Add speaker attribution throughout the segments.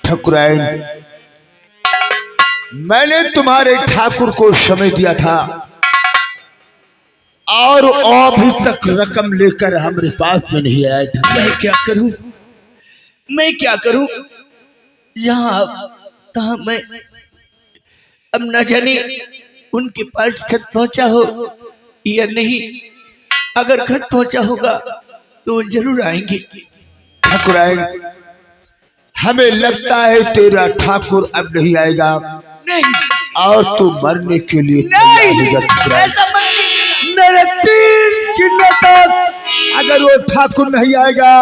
Speaker 1: ठकुराइन, मैंने तुम्हारे ठाकुर को समय दिया था और अभी तक रकम लेकर हमारे पास में नहीं आया।
Speaker 2: मैं क्या करूं, मैं क्या करूं? यहाँ तहाँ मैं अब न जाने उनके पास खत पहुंचा हो या नहीं। अगर खत पहुंचा होगा तो वो जरूर आएंगे।
Speaker 1: ठकुराइन, हमें लगता है तेरा ठाकुर अब नहीं आएगा।
Speaker 2: नहीं,
Speaker 1: और तू मरने के लिए
Speaker 2: नहीं,
Speaker 1: ठकुराइन।
Speaker 2: ऐसा मत कीजिए।
Speaker 1: मेरे 3 किलो तक अगर वो ठाकुर नहीं आएगा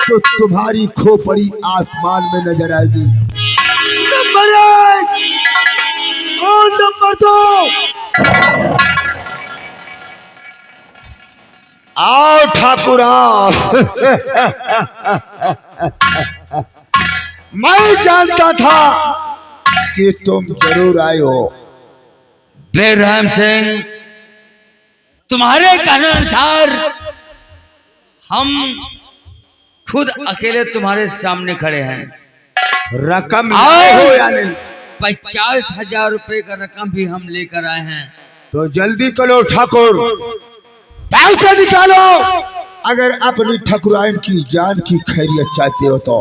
Speaker 1: तो तुम्हारी खोपड़ी आसमान में नजर आएगी। नंबर 1 और नंबर 2 आओ ठाकुर आओ। मैं जानता था कि तुम जरूर आए हो।
Speaker 3: बेरहम सिंह, तुम्हारे कहने अनुसार हम खुद अकेले तुम्हारे सामने खड़े हैं।
Speaker 1: रकम लाए हो या नहीं?
Speaker 3: 50,000 रुपए का रकम भी हम लेकर आए हैं।
Speaker 1: तो जल्दी करो ठाकुर, पैसे निकालो। अगर अपनी ठकुराइन की जान की खैरियत चाहते हो तो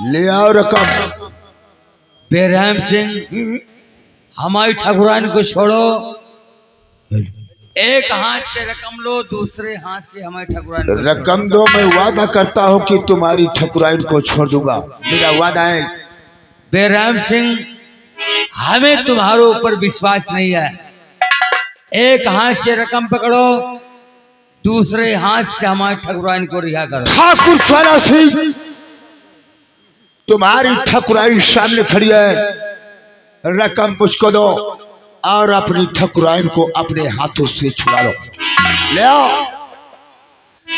Speaker 1: ले आओ रकम।
Speaker 3: बेरहम सिंह, हमारी ठकुराइन को छोड़ो। एक हाथ से रकम लो, दूसरे हाथ से हमारी ठकुराइन को
Speaker 1: रकम दो। मैं वादा करता हूँ कि तुम्हारी ठकुराइन को छोड़ दूंगा, मेरा वादा है।
Speaker 3: बेरहम सिंह, हमें तुम्हारे ऊपर विश्वास नहीं है। एक हाथ से रकम पकड़ो, दूसरे हाथ से हमारे ठकुराइन को रिहा करो।
Speaker 1: ठाकुर ज्वाला सिंह, तुम्हारी ठकुराइन सामने खड़ी है। रकम मुझको दो और अपनी ठकुराइन को अपने हाथों से छुड़ा लो। ले आओ,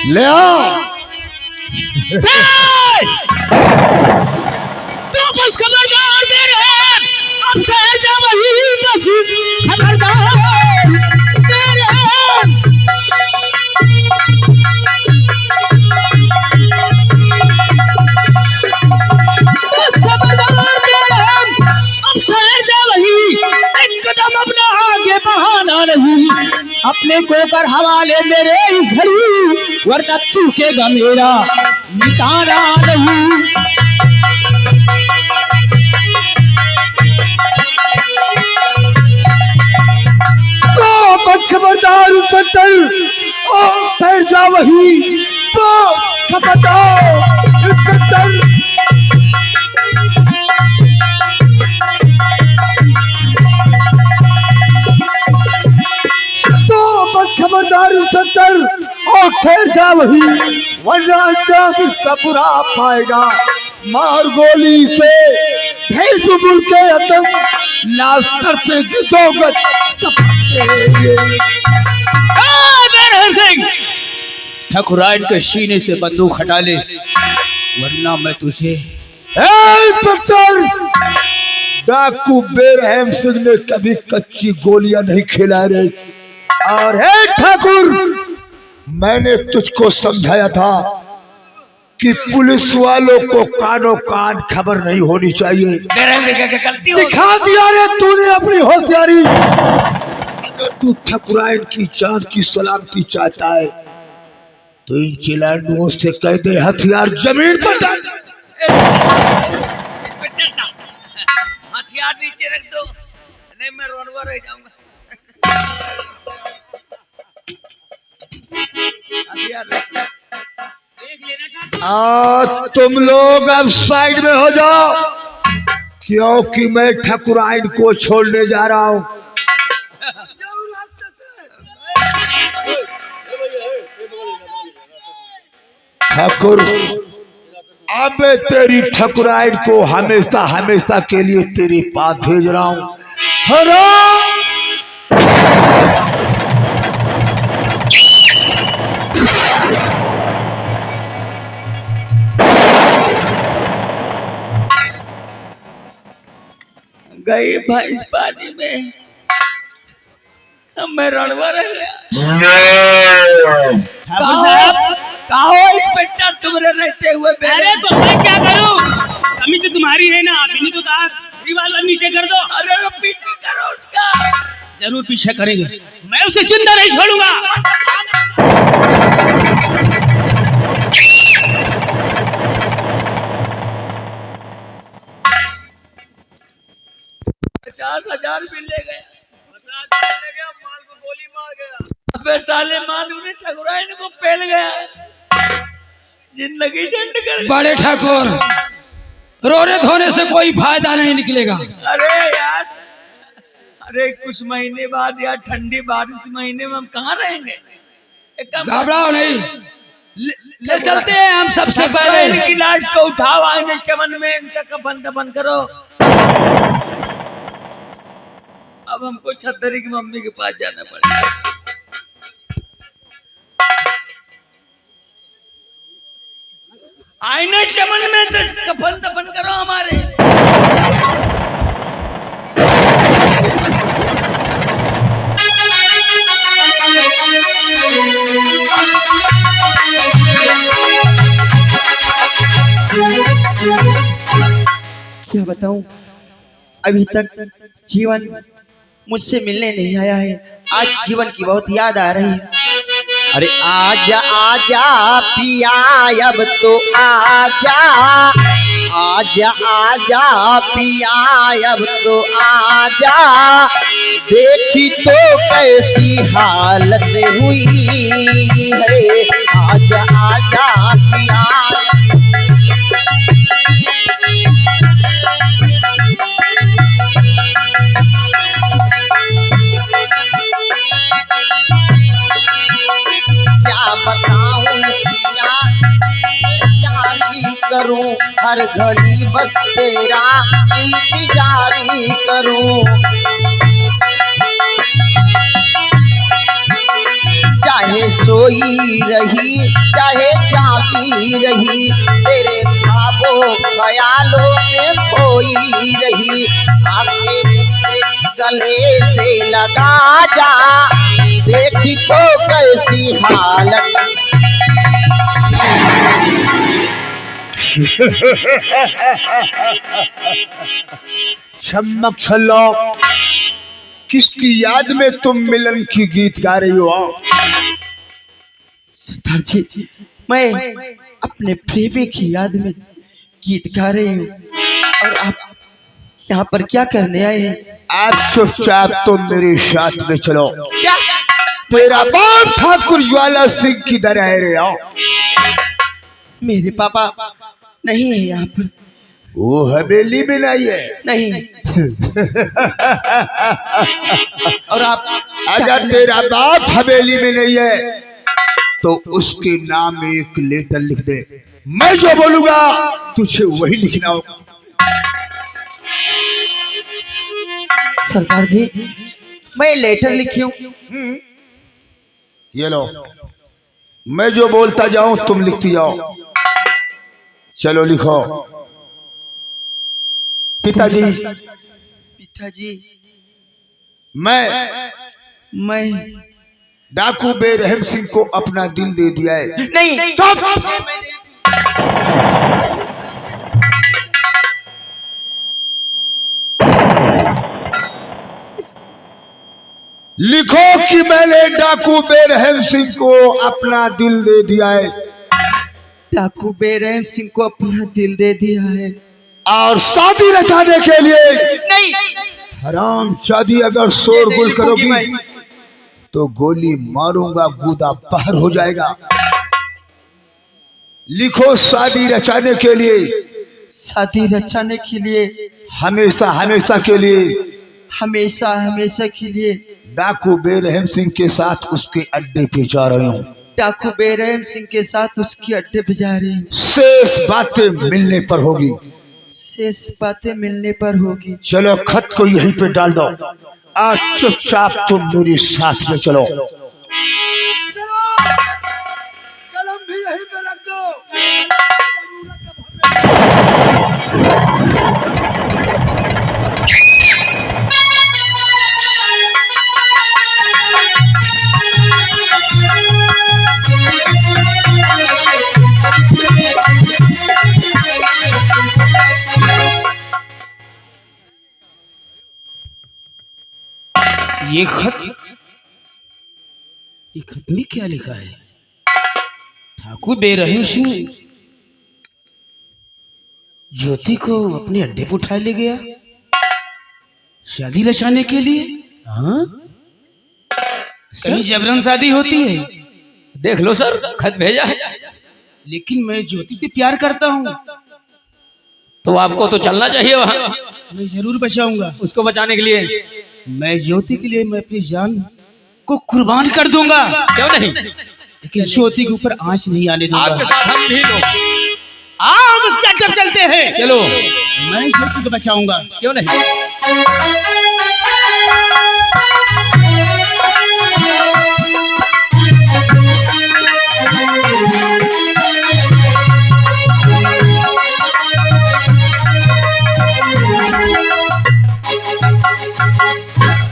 Speaker 1: ले आओ।
Speaker 2: तो बस खबरदार बेरहम, अब ठहर जा वही बस खबरदार बेरहम। बस खबरदार बेरहम, अब ठहर जा वही, एक कदम अपना आगे बढ़ाना नहीं। अपने को कर हवाले मेरे इस घड़ी, वरना चूकेगा मेरा निशाना नहीं।
Speaker 1: खबरदार उतर और ठहर जा वही। तो खबरदार उतर। तो खबरदार उतर और ठहर जा वही, वरना अंजाम इसका बुरा पाएगा। मार गोली से भेज बुल के अतम, लाश पे गिदोगत
Speaker 2: सिंह, ठकुराइन के सीने से बंदूक हटा ले, वरना मैं तुझे।
Speaker 1: इंस्पेक्टर, डाकू बेरहम सिंह ने कभी कच्ची गोलियां नहीं खिला रहे। और हे ठाकुर, मैंने तुझको समझाया था कि पुलिस वालों को कानों कान खबर नहीं होनी चाहिए। दिखा दिया रे तूने अपनी होशियारी। अगर तू ठकुराइन की जान की सलामती चाहता है तो इन चिलानुओं से कह दे हथियार जमीन पर डाल।
Speaker 3: हथियार नीचे रख दो, नहीं मैं रोनवा रह जाऊंगा।
Speaker 1: तुम लोग अब साइड में हो जाओ, क्योंकि मैं ठकुराइन को छोड़ने जा रहा हूं। ठाकुर, अब मैं तेरी ठकुराइन को हमेशा हमेशा के लिए तेरे पास भेज रहा हूं।
Speaker 2: गई भैंस पानी में, मैं रणवा रह गया।
Speaker 4: ठाकुर साहब,
Speaker 3: कहो इंस्पेक्टर तुम्हारे रहते हुए
Speaker 4: अरे तो मैं क्या करूं? कमी तो तुम्हारी है ना, अभी नहीं तो कहा रिवाल्वर नीचे कर दो।
Speaker 2: अरे वो पीछा करो उसका।
Speaker 4: जरूर पीछे करेंगे, मैं उसे जिंदा नहीं छोड़ूंगा।
Speaker 2: $50,000 भी ले गया। माल को गोली मार गया। अबे साले माल उन्हें ठगुरा इनको पेल गया। जिंदगी झंड कर।
Speaker 5: बड़े ठाकुर, रोने धोने से कोई फायदा नहीं निकलेगा।
Speaker 2: अरे यार, अरे कुछ महीने बाद यार ठंडी बारिश महीने में हम कहाँ रहेंगे? एक काम करो,
Speaker 5: घबराओ नहीं, ले चलते हैं हम सबसे पहले।
Speaker 2: इनकी लाश को उठाओ, आईने चमन में इनका कफन दफन करो। अब हमको छतरी की मम्मी के पास जाना पड़ेगा। आईने चमन में तो कफन दफन करो हमारे। क्या बताऊं, अभी तक जीवन मुझसे मिलने नहीं आया है। आज जीवन की बहुत याद आ रही है। अरे आजा आजा पिया, अब तो आजा, आजा आजा पिया, अब तो आजा। देखी तो कैसी हालत हुई है, आजा आजा पिया। क्या बताऊं पिया, जारी करूं, हर घड़ी बस तेरा इंतजारी करूं। चाहे सोई रही चाहे जागी रही, तेरे ख्वाबों ख्यालों में खोई रही। आके मुझसे गले से लगा जा, देखी तो कैसी हालत।
Speaker 1: चमक छल्लो, किसकी याद में तुम मिलन की गीत गा रही हो?
Speaker 2: सरदार जी, मैं अपने प्रेमी की याद में गीत गा रही हूँ। और आप यहाँ पर क्या करने आए हैं?
Speaker 1: आप चुपचाप तुम मेरे साथ में चलो।
Speaker 2: क्या?
Speaker 1: तेरा बाप ठाकुर ज्वाला सिंह की तरह है रे। आओ।
Speaker 2: मेरे पापा नहीं है यहाँ पर।
Speaker 1: वो हवेली में नहीं है।
Speaker 2: नहीं। और आप
Speaker 1: अगर तेरा बाप हवेली में नहीं है तो उसके नाम में एक लेटर लिख दे। मैं जो बोलूंगा तुझे वही लिखना होगा।
Speaker 2: सरदार जी, मैं लेटर लिखी हूँ।
Speaker 1: ये लो, मैं जो बोलता जाऊं तुम लिखती जाओ। चलो लिखो। पिताजी,
Speaker 2: पिताजी, मैं
Speaker 1: डाकू बेरहम सिंह को अपना दिल दे दिया है।
Speaker 2: नहीं।
Speaker 1: चुप! लिखो कि मैंने डाकू बेरहम सिंह को अपना दिल दे दिया है।
Speaker 2: डाकू बेरहम सिंह को अपना दिल दे दिया है।
Speaker 1: और शादी रचाने के लिए
Speaker 2: नहीं।
Speaker 1: हराम शादी अगर शोरगुल करोगी तो गोली मारूंगा, गूदा पार हो जाएगा। लिखो शादी रचाने के लिए,
Speaker 2: शादी रचाने के लिए,
Speaker 1: हमेशा हमेशा के लिए,
Speaker 2: हमेशा हमेशा के लिए
Speaker 1: डाकू बेरहम सिंह के साथ उसके अड्डे पे जा रही हूँ।
Speaker 2: डाकू बेरहम सिंह के साथ उसके अड्डे पे जा रही हूँ।
Speaker 1: शेष बातें मिलने पर होगी।
Speaker 2: शेष बातें मिलने पर होगी।
Speaker 1: चलो खत को यहीं पे डाल दो। आज चुपचाप तुम मेरे साथ में चलो। कलम भी यहीं पे रख दो।
Speaker 2: ये खत में क्या लिखा है? ठाकुर बेरहीम सिंह ज्योति को अपने अड्डे पर उठा ले गया शादी रचाने के लिए। हाँ, कहीं जबरन शादी होती है?
Speaker 5: देख लो सर, खत भेजा है।
Speaker 2: लेकिन मैं ज्योति से प्यार करता हूँ।
Speaker 5: तो आपको तो चलना चाहिए वहाँ,
Speaker 2: मैं जरूर बचाऊंगा
Speaker 5: उसको बचाने के लिए।
Speaker 2: मैं ज्योति के लिए मैं अपनी जान को कुर्बान कर दूंगा।
Speaker 5: क्यों नहीं?
Speaker 2: लेकिन ज्योति के ऊपर आंच नहीं आने
Speaker 5: आपके
Speaker 2: दूंगा।
Speaker 5: साथ हम भी लोग।
Speaker 2: हम उसके जब चलते हैं।
Speaker 5: चलो,
Speaker 2: मैं ज्योति को बचाऊंगा।
Speaker 5: क्यों नहीं?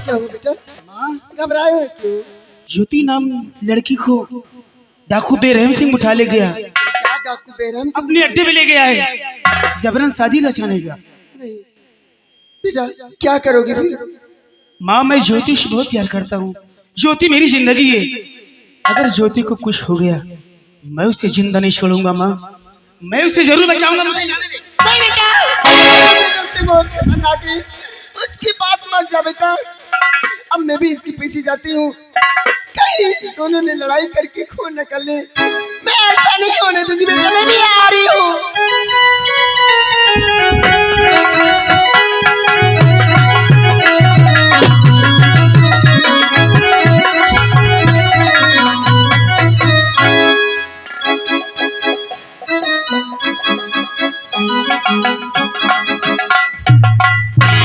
Speaker 6: क्या हुआ बेटा? घबराए हो क्यों?
Speaker 2: ज्योति नाम लड़की को डाकू बेरहम सिंह उठा ले गया,
Speaker 6: क्या डाकू बेरहम सिंह?
Speaker 2: अपने अड्डे पे ले गया है जबरन शादी रचाने का।
Speaker 6: नहीं बेटा, क्या करोगे फिर?
Speaker 2: माँ, मैं ज्योति से बहुत प्यार करता हूँ। ज्योति मेरी जिंदगी है। अगर ज्योति को कुछ हो गया मैं उसे जिंदा नहीं छोड़ूंगा। माँ, मैं उसे जरूर बचाऊंगा। मुझे जाने दे।
Speaker 6: नहीं बेटा, बेरहम सिंह बहुत खतरनाक है, उसकी बात मत जा बेटा। अब मैं भी इसके पीछे जाती हूँ, कहीं दोनों ने लड़ाई करके खून न कर ले। मैं ऐसा नहीं होने दूंगी बेटा, मैं भी आ रही हूँ।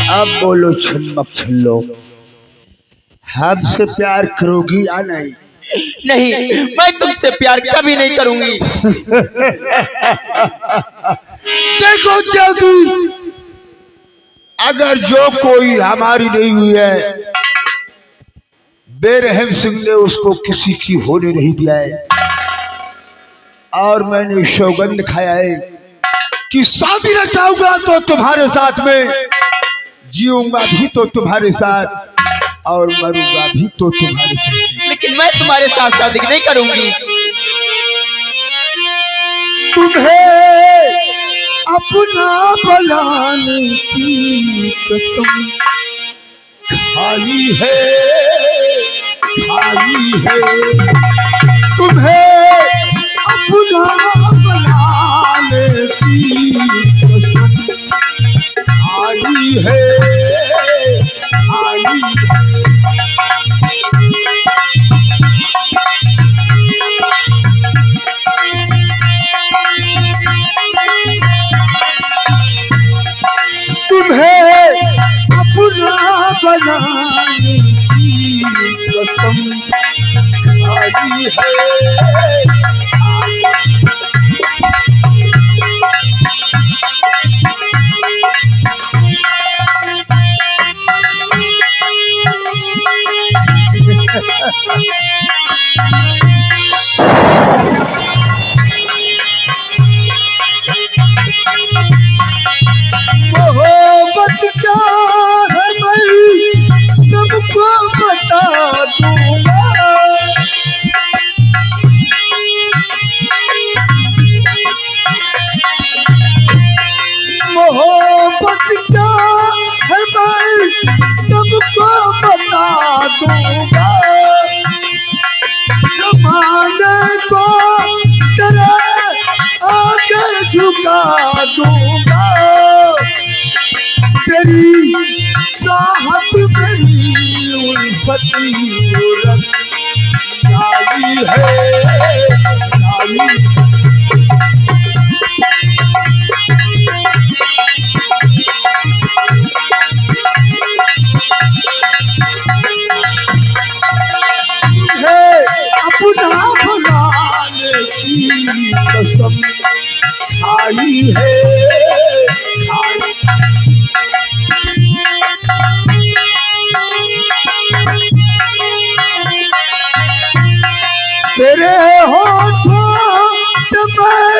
Speaker 1: अब बोलो छम्मक छल्लो, हमसे प्यार करोगी या नहीं?
Speaker 6: नहीं, मैं तुमसे प्यार कभी नहीं करूंगी।
Speaker 1: देखो ज्योति, अगर जो कोई हमारी नहीं हुई है, बेरहम सिंह ने उसको किसी की होने नहीं दिया है। और मैंने सौगंध खाया है कि शादी रचाऊंगा तो तुम्हारे साथ में, जीऊंगा भी तो तुम्हारे साथ और मरूंगा भी तो तुम्हारे साथ।
Speaker 6: लेकिन मैं तुम्हारे साथ शादी नहीं करूंगी।
Speaker 1: तुम्हें अपना बनाने की कसम खाली है, खाली है। तुम्हें अपना बनाने की कसम खाली है, खाली है। तुम्हें अपना बनाने की कसम खाली है। मोहब्बत क्या है मैं सबको बता दूंगा। मोहब्बत क्या है मैं सबको बता दूंगा। जमाने को तेरे आगे झुका दूंगा। तेरी चाहत मेरी उल्फती रंग लाली है, लाली। तुम्हें अपना बनाने की कसम खाई है, खाई। तेरे होठों पे मैं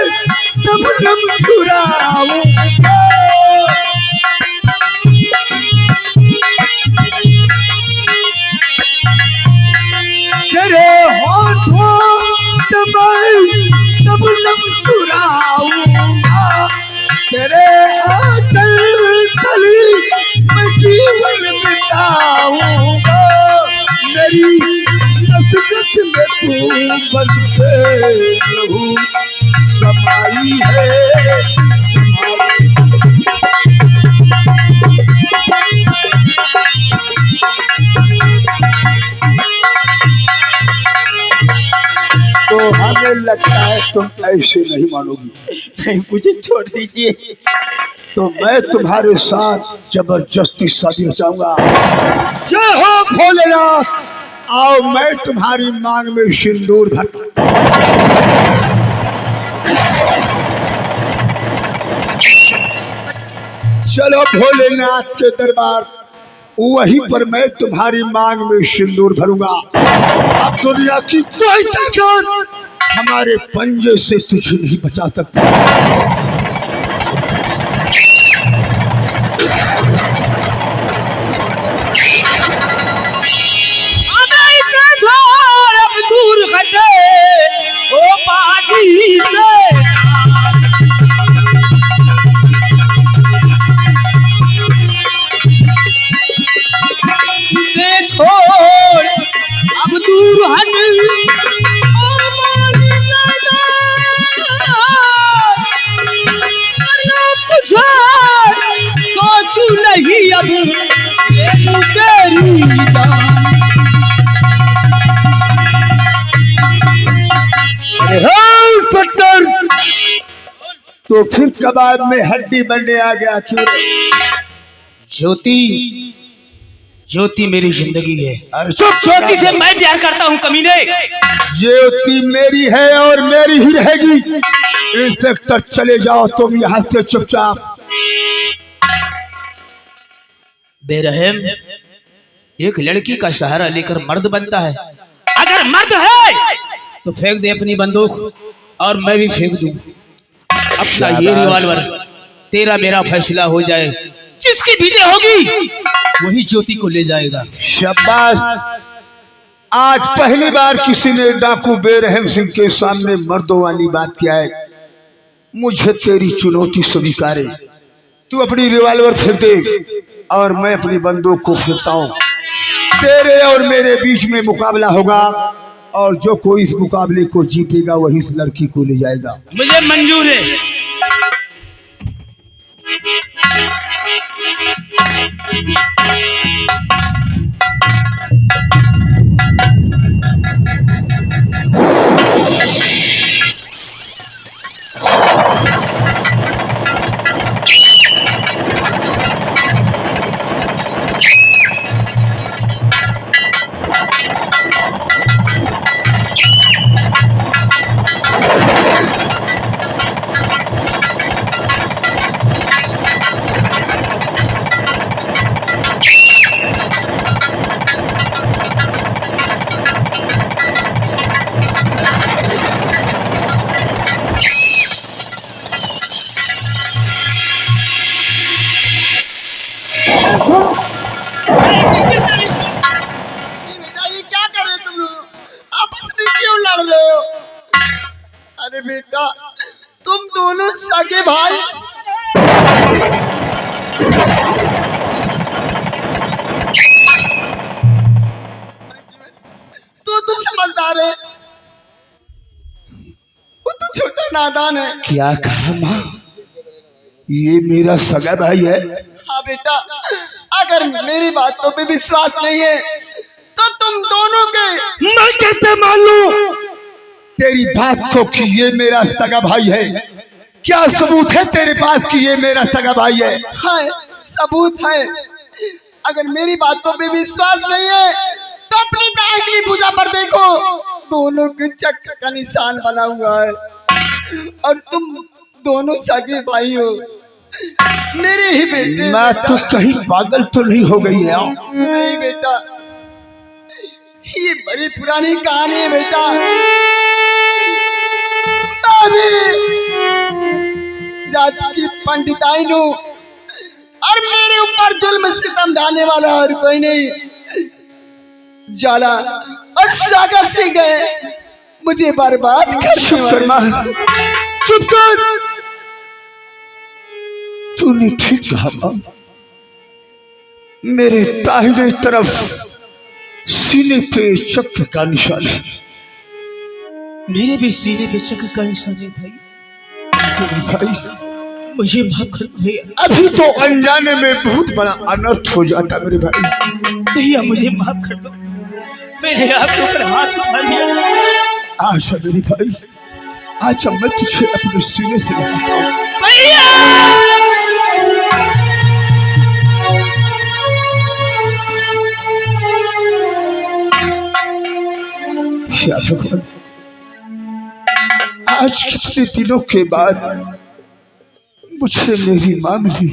Speaker 1: शबनम चुराऊंगा। मेरी नजरत में तू बनते लहू समाई है समाई। तो हमें लगता है तुम ऐसे नहीं मानोगी।
Speaker 2: नहीं, मुझे छोड़ दीजिए।
Speaker 1: तो मैं तुम्हारे साथ जबरदस्ती शादी रचाऊंगा। जय हो भोलेनाथ। आओ मैं तुम्हारी मांग में सिंदूर भरता। चलो भोलेनाथ के दरबार, वहीं पर मैं तुम्हारी मांग में सिंदूर भरूंगा। अब दुनिया की कोई ताकत हमारे पंजे से तुझे नहीं बचा सकती।
Speaker 4: अब दूर हटे ओ पाजी से, इसे छोड़ अब दूर हट ओ पाजी से। कुछ सोचू नहीं अब ये तेरी जान।
Speaker 1: इंस्पेक्टर, तो फिर कबाब में हड्डी बनने आ गया क्यों?
Speaker 2: ज्योति, ज्योति मेरी जिंदगी है।
Speaker 1: अरे चुप।
Speaker 4: ज्योति से मैं प्यार करता हूँ कमीने।
Speaker 1: ज्योति मेरी है और मेरी ही रहेगी। इंस्पेक्टर चले जाओ तुम यहाँ से चुपचाप।
Speaker 2: बेरहम, एक लड़की का सहारा लेकर मर्द बनता है। अगर मर्द है तो फेंक दे अपनी बंदूक और मैं भी फेंक दूं अपना ये रिवॉल्वर। तेरा मेरा फैसला हो जाए, जिसकी विजय होगी वही ज्योति को ले जाएगा।
Speaker 1: शाबाश। आज पहली बार किसी ने डाकू बेरहम सिंह के सामने मर्दों वाली बात किया है। मुझे तेरी चुनौती स्वीकार है। तू अपनी रिवॉल्वर फेंक दे और मैं अपनी बंदूक को फेंकता हूँ। तेरे और मेरे बीच में मुकाबला होगा और जो कोई इस मुकाबले को जीतेगा वही इस लड़की को ले जाएगा।
Speaker 4: मुझे मंजूर है।
Speaker 6: ये क्या कर रहे हो तुम लोग? आपस में क्यों लड़ रहे हो? अरे बेटा, तुम दोनों सगे भाई। तू समझदार है, वो तो छोटा नादान है।
Speaker 1: क्या कहा माँ? ये मेरा सगा भाई है।
Speaker 6: हाँ बेटा, अगर मेरी बातों पे विश्वास नहीं है तो तुम दोनों के
Speaker 1: मैं कैसे मान लूं तेरी बात को कि ये मेरा सगा भाई है? क्या सबूत है तेरे पास कि ये मेरा सगा भाई है?
Speaker 6: है, सबूत है। अगर मेरी बातों पे विश्वास नहीं है तो अपनी दाहिनी भुजा पर देखो, दोनों के चक्र का निशान बना हुआ है और तुम दोनों सगे भाई हो, मेरे ही बेटे।
Speaker 1: मैं तो कहीं पागल तो नहीं हो गई है?
Speaker 6: नहीं बेटा, ये बड़ी पुरानी कहानी है बेटा। मैं भी जात की पंडिताई हूँ और मेरे ऊपर जुल्म सितम ढाने वाला और कोई नहीं। जाला और सागर सिंह गए मुझे बर्बाद करने वाले।
Speaker 1: चुप कर। तूने ठीक कहा मां। मेरे दाहिने तरफ सीने पे चक्र का निशान है।
Speaker 2: मेरे भी सीने पे चक्र का निशान है भाई।
Speaker 1: मेरे भाई
Speaker 2: मुझे माफ कर दो भैया।
Speaker 1: अभी तो अनजाने में बहुत बड़ा अनर्थ हो जाता मेरे भाई।
Speaker 2: भैया मुझे माफ कर दो, मैंने आपके ऊपर हाथ उठा लिया।
Speaker 1: आशा मेरे भाई, आज मैं तुझे अपने सीने से लगाता हूँ।
Speaker 2: भैया
Speaker 1: या भगवान, आज कितने दिनों के बाद मुझे मेरी मां मिली,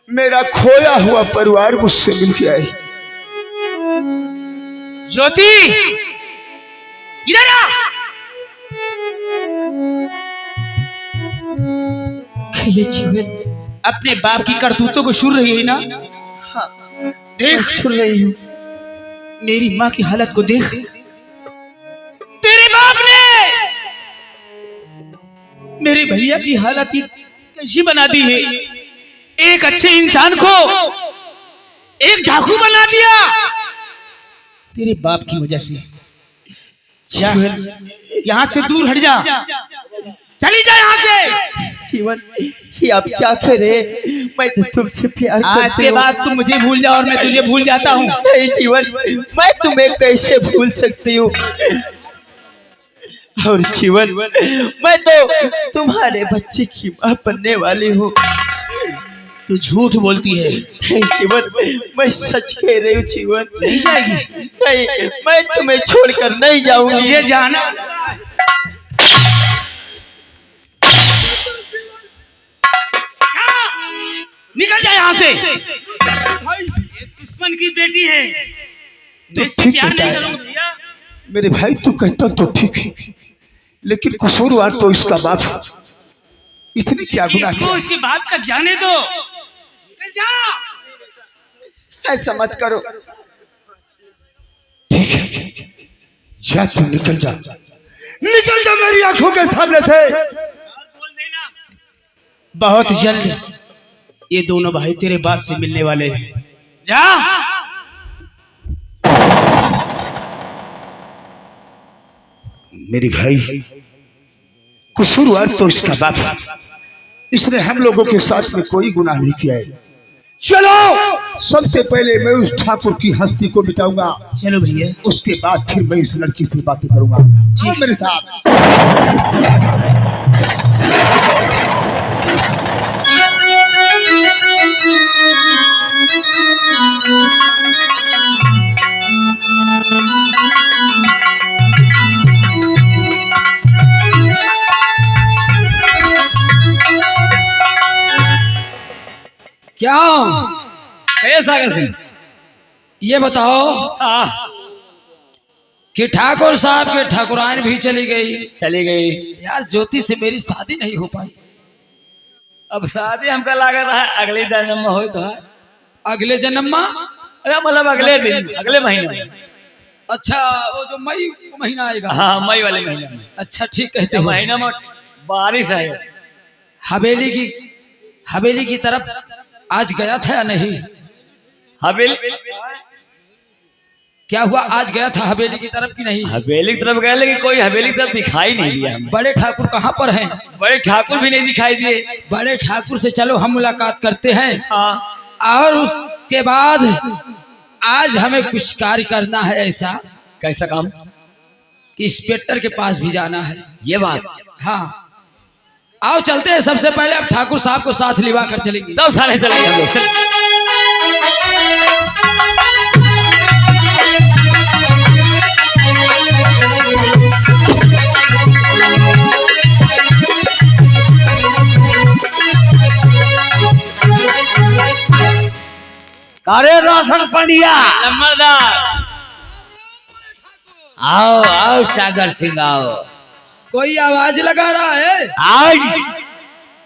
Speaker 1: मेरा खोया हुआ परिवार मुझसे मिल गया है।
Speaker 4: ज्योति इधर आ।
Speaker 2: ये जीवन
Speaker 4: अपने बाप की करतूतों को सुन रही है ना?
Speaker 2: हाँ
Speaker 4: देख,
Speaker 2: सुन रही हूँ। मेरी माँ की हालत को देख।
Speaker 4: तेरे बाप ने
Speaker 2: मेरे भैया की हालत ही
Speaker 4: कैसी बना दी है। एक अच्छे इंसान को एक डाकू बना दिया
Speaker 2: तेरे बाप की वजह से।
Speaker 4: जा, यहाँ से दूर हट जा, चली जा यहाँ से।
Speaker 2: जीवन ये आप क्या करे, मैं तो तुमसे प्यार
Speaker 4: आज
Speaker 2: करती
Speaker 4: के
Speaker 2: हूँ।
Speaker 4: बाद तुम मुझे भूल जाओ और मैं तुझे भूल जाता हूँ।
Speaker 2: नहीं जीवन, मैं तुम्हें कैसे भूल सकती हूँ। और जीवन मैं तो तुम्हारे बच्चे की माँ बनने वाली हूँ।
Speaker 4: तू झूठ बोलती है।
Speaker 2: नहीं जीवन, मैं सच कह रही हूँ जीवन।
Speaker 4: नहीं जाएगी?
Speaker 2: नहीं, मैं तुम्हें छोड़कर नहीं जाऊंगी।
Speaker 4: मुझे जाना, निकल जा यहाँ से। ये दुश्मन की बेटी है, मैं इससे
Speaker 1: ठीक
Speaker 4: प्यार
Speaker 1: कहता
Speaker 4: नहीं
Speaker 1: है।
Speaker 4: करूंगा भैया।
Speaker 1: मेरे भाई तू कहता तो ठीक है, लेकिन कसूरवार तो इसका बाप है। इसने क्या गुनाह
Speaker 4: इसको
Speaker 1: किया?
Speaker 4: इसके बाप का जाने दो। निकल जा।
Speaker 6: ऐसा मत करो।
Speaker 1: ठीक है, जा तू निकल जा, निकल जा मेरी आंखों के सामने से।
Speaker 4: बोल देना।
Speaker 2: बहुत जल्द ये दोनों भाई तेरे बाप से मिलने वाले हैं।
Speaker 4: जा।
Speaker 1: मेरे भाई कसूरवार तो इसका बाप है। इसने हम लोगों के साथ में कोई गुनाह नहीं किया है। चलो, सबसे पहले मैं उस ठाकुर की हस्ती को मिटाऊंगा।
Speaker 2: चलो भैया।
Speaker 1: उसके बाद फिर मैं इस लड़की से बातें करूंगा। आओ मेरे साथ।
Speaker 5: क्या कैसा कैसे ये बताओ कि ठाकुर साहब के ठाकुरान भी चली गई। यार ज्योति से मेरी शादी नहीं हो पाई।
Speaker 3: अब शादी हमका लागत है अगले जन्म में हो तो है।
Speaker 5: अगले जन्म में?
Speaker 3: अरे मतलब अगले दिन, अगले महीने में।
Speaker 5: अच्छा, वो जो मई महीना आएगा।
Speaker 3: हाँ, मई वाले महीने में।
Speaker 5: अच्छा ठीक कहते
Speaker 3: तो
Speaker 5: हो।
Speaker 3: महीना में बारिश है।
Speaker 5: हवेली की तरफ आज गया था या नहीं?
Speaker 3: हवेली
Speaker 5: क्या हुआ, आज गया था हवेली की तरफ की नहीं?
Speaker 3: हवेली की तरफ गए, लेकिन कोई हवेली की तरफ दिखाई नहीं दिया हमें।
Speaker 5: बड़े ठाकुर कहाँ पर हैं?
Speaker 3: बड़े ठाकुर भी नहीं दिखाई दिए।
Speaker 5: बड़े ठाकुर से चलो हम मुलाकात करते हैं।
Speaker 3: हाँ,
Speaker 5: और उसके बाद आज हमें कुछ कार्य करना है ऐसा
Speaker 3: कैसा काम?
Speaker 5: कि इंस्पेक्टर के पास भी जाना है।
Speaker 3: ये बात।
Speaker 5: हाँ, आओ चलते हैं। सबसे पहले अब ठाकुर साहब को साथ लिवा कर चलेंगे।
Speaker 3: सब सारे चलेंगे हम लोग। चल। कारे रोशन पंडिया, नंबरदार। आओ आओ सागर सिंह आओ।
Speaker 5: कोई आवाज लगा रहा है?
Speaker 3: आज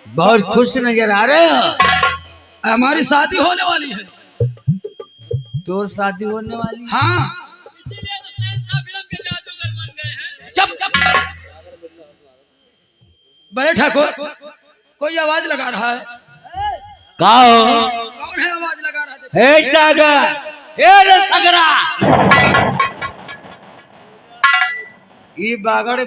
Speaker 3: बहुत खुश नजर आ रहे हो।
Speaker 5: हमारी शादी होने वाली है।
Speaker 3: तो शादी होने वाली?
Speaker 5: हाँ। चुप चुप। बड़े ठाकुर, कोई आवाज लगा रहा है।
Speaker 3: कहो।
Speaker 5: कौन है आवाज लगा रहा है?
Speaker 3: हे सागर, ए रे सगरा ई बागड़